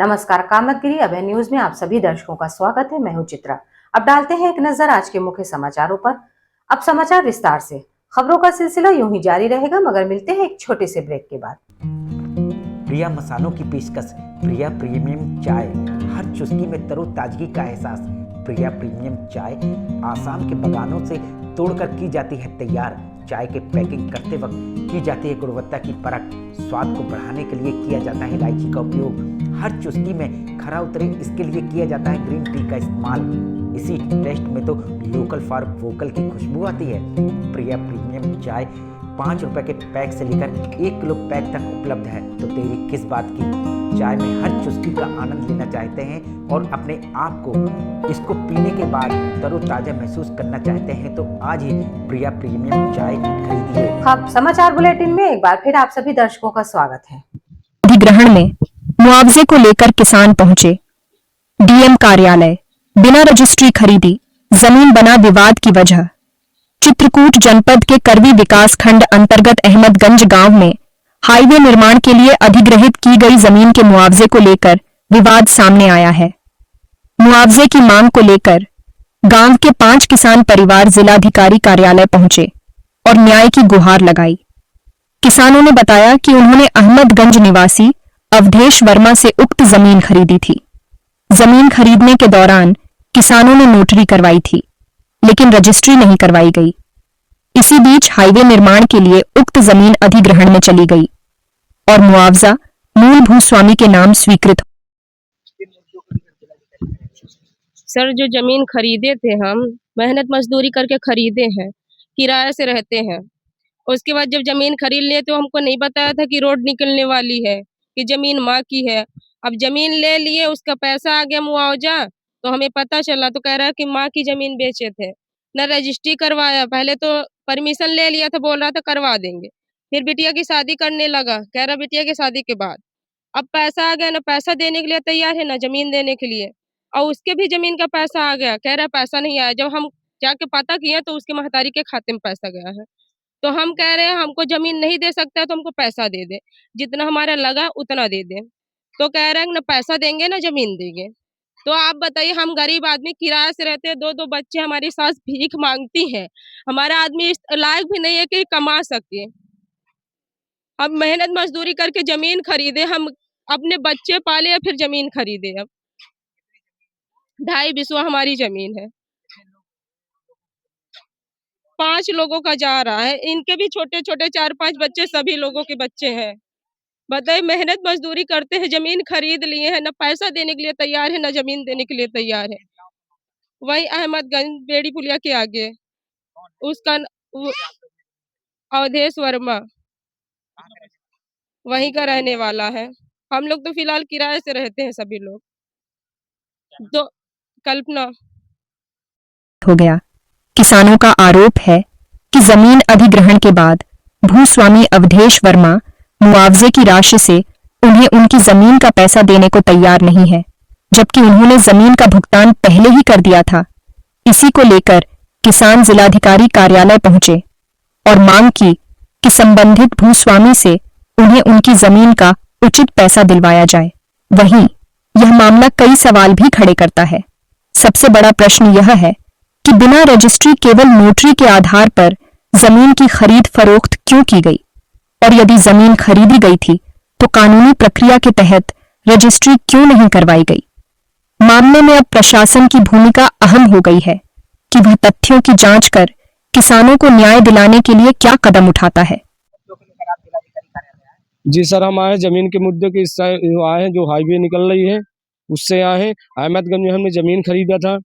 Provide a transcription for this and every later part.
नमस्कार, कामतगिरी अभय न्यूज में आप सभी दर्शकों का स्वागत है। मैं हूं चित्रा। अब डालते हैं एक नजर आज के मुख्य समाचारों पर। अब समाचार विस्तार से। खबरों का सिलसिला यूं ही जारी रहेगा, मगर मिलते हैं एक छोटे से ब्रेक के बाद। प्रिया मसालों की पेशकश, प्रिया प्रीमियम चाय, हर चुस्की में तरोताजगी का एहसास। प्रिया प्रीमियम चाय आसाम के बागानों से तोड़कर की जाती है तैयार। चाय के पैकिंग करते वक्त की जाती है गुणवत्ता की परख। स्वाद को बढ़ाने के लिए किया जाता है इलायची का उपयोग। हर चुस्की में खरा उतरे इसके लिए किया जाता है ग्रीन टी का इस्तेमाल। इसी टेस्ट में तो लोकल फॉर वोकल की खुशबू आती है। प्रिया प्रीमियम चाय 5 रुपए के पैक से लेकर 1 किलो पैक तक उपलब्ध है। तो देरी किस बात की? चाय में हर चुस्की का आनंद लेना चाहते हैं और अपने आप को इसको पीने के बाद तरोताजा महसूस करना चाहते हैं तो आज ही प्रिया प्रीमियम चाय खरीदिए। अब समाचार बुलेटिन में एक बार फिर आप सभी दर्शकों का स्वागत है। अधिग्रहण में मुआवजे को लेकर किसान पहुंचे डीएम कार्यालय। बिना रजिस्ट्री खरीदी जमीन बना विवाद की वजह। चित्रकूट जनपद के करवी विकास खंड अंतर्गत अहमदगंज गांव में हाईवे निर्माण के लिए अधिग्रहित की गई जमीन के मुआवजे को लेकर विवाद सामने आया है। मुआवजे की मांग को लेकर गांव के 5 किसान परिवार जिलाधिकारी कार्यालय पहुंचे और न्याय की गुहार लगाई। किसानों ने बताया कि उन्होंने अहमदगंज निवासी अवधेश वर्मा से उक्त जमीन खरीदी थी। जमीन खरीदने के दौरान किसानों ने नोटरी करवाई थी, लेकिन रजिस्ट्री नहीं करवाई गई। इसी बीच हाईवे निर्माण के लिए उक्त जमीन अधिग्रहण में चली गई और मुआवजा मूल भूस्वामी के नाम स्वीकृत। सर, जो जमीन खरीदे थे हम मेहनत मजदूरी करके खरीदे हैं, किराए से रहते हैं। उसके बाद जब जमीन खरीद लिए तो हमको नहीं बताया था कि रोड निकलने वाली है, कि जमीन माँ की है। अब जमीन ले लिए, उसका पैसा आ गया मुआवजा, तो हमें पता चला तो कह रहा है कि माँ की जमीन बेचे थे। न रजिस्ट्री करवाया, पहले तो परमिशन ले लिया था, बोल रहा था करवा देंगे। फिर बिटिया की शादी करने लगा, कह रहा बिटिया की शादी के बाद। अब पैसा आ गया, ना पैसा देने के लिए तैयार है, ना जमीन देने के लिए। और उसके भी जमीन का पैसा आ गया, कह रहा पैसा नहीं आया। जब हम जाके पता किए तो उसके महतारी के खाते में पैसा गया है। तो हम कह रहे हैं हमको जमीन नहीं दे सकता है तो हमको पैसा दे दे, जितना हमारा लगा उतना दे दे। तो कह रहे हैं ना पैसा देंगे ना जमीन देंगे। तो आप बताइए, हम गरीब आदमी किराए से रहते हैं, 2-2 बच्चे, हमारी सास भीख मांगती है। हमारा आदमी इस लायक भी नहीं है कि कमा सके। हम मेहनत मजदूरी करके जमीन खरीदे, हम अपने बच्चे पाले या फिर जमीन खरीदे। अब 2.5 बिस्वा हमारी जमीन है। 5 लोगों का जा रहा है, इनके भी छोटे-छोटे 4-5 बच्चे, सभी लोगों के बच्चे हैं। बताइए, मेहनत मजदूरी करते हैं, जमीन खरीद लिए हैं, ना पैसा देने के लिए तैयार है, ना जमीन देने के लिए तैयार है। वही अहमदगंज बेड़ी पुलिया के आगे, उसका अवधेश वर्मा वहीं का रहने वाला है। हम लोग तो फिलहाल किराए से रहते हैं सभी लोग। तो कल्पना हो गया। किसानों का आरोप है कि जमीन अधिग्रहण के बाद भूस्वामी अवधेश वर्मा मुआवजे की राशि से उन्हें उनकी जमीन का पैसा देने को तैयार नहीं है, जबकि उन्होंने जमीन का भुगतान पहले ही कर दिया था। इसी को लेकर किसान जिलाधिकारी कार्यालय पहुंचे और मांग की कि संबंधित भूस्वामी से उन्हें उनकी जमीन का उचित पैसा दिलवाया जाए। वहीं यह मामला कई सवाल भी खड़े करता है। सबसे बड़ा प्रश्न यह है कि बिना रजिस्ट्री केवल नोटरी के आधार पर जमीन की खरीद फरोख्त क्यों की गई, और यदि जमीन खरीदी गई थी तो कानूनी प्रक्रिया के तहत रजिस्ट्री क्यों नहीं करवाई गई। मामले में अब प्रशासन की भूमिका अहम हो गई है कि वह तथ्यों की जांच कर किसानों को न्याय दिलाने के लिए क्या कदम उठाता है। जी सर, हम आए जमीन के मुद्दे के आए हैं, जो हाईवे निकल रही है उससे आए हैं। अहमदगंज में हमने जमीन खरीदा था,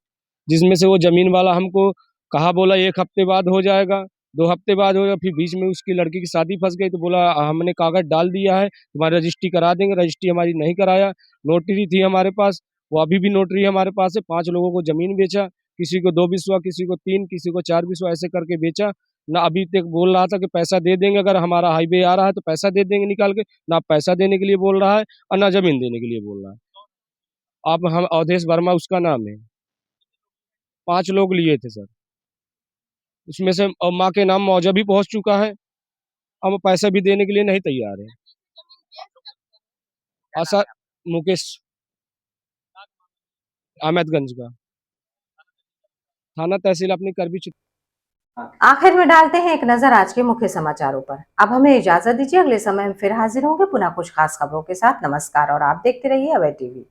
जिसमें से वो जमीन वाला हमको कहा, बोला 1 हफ्ते बाद हो जाएगा, 2 हफ्ते बाद हो जाएगा। फिर बीच में उसकी लड़की की शादी फंस गई तो बोला हमने कागज डाल दिया है, तुम्हारी रजिस्ट्री करा देंगे। रजिस्ट्री हमारी नहीं कराया। नोटरी थी हमारे पास, वो अभी भी नोटरी हमारे पास है। 5 लोगों को जमीन बेचा, किसी को 2 बिस्वा, किसी को 3, किसी को 4 बिस्वा, ऐसे करके बेचा। ना अभी तक बोल रहा था कि पैसा दे देंगे, अगर हमारा हाईवे आ रहा है तो पैसा दे देंगे निकाल के। ना पैसा देने के लिए बोल रहा है और ना जमीन देने के लिए बोल रहा है। आप हम अवधेश वर्मा उसका नाम है। 5 लोग लिए थे सर, उसमें से माँ के नाम मुआवजा भी पहुंच चुका है। अब पैसा भी देने के लिए नहीं तैयार है। सर मुकेश अहमदगंज का। थाना तहसील अपनी करबी। आखिर में डालते हैं एक नजर आज के मुख्य समाचारों पर। अब हमें इजाजत दीजिए, अगले समय हम फिर हाजिर होंगे पुनः कुछ खास खबरों के साथ। नमस्कार और आप देखते रहिए अभय टीवी।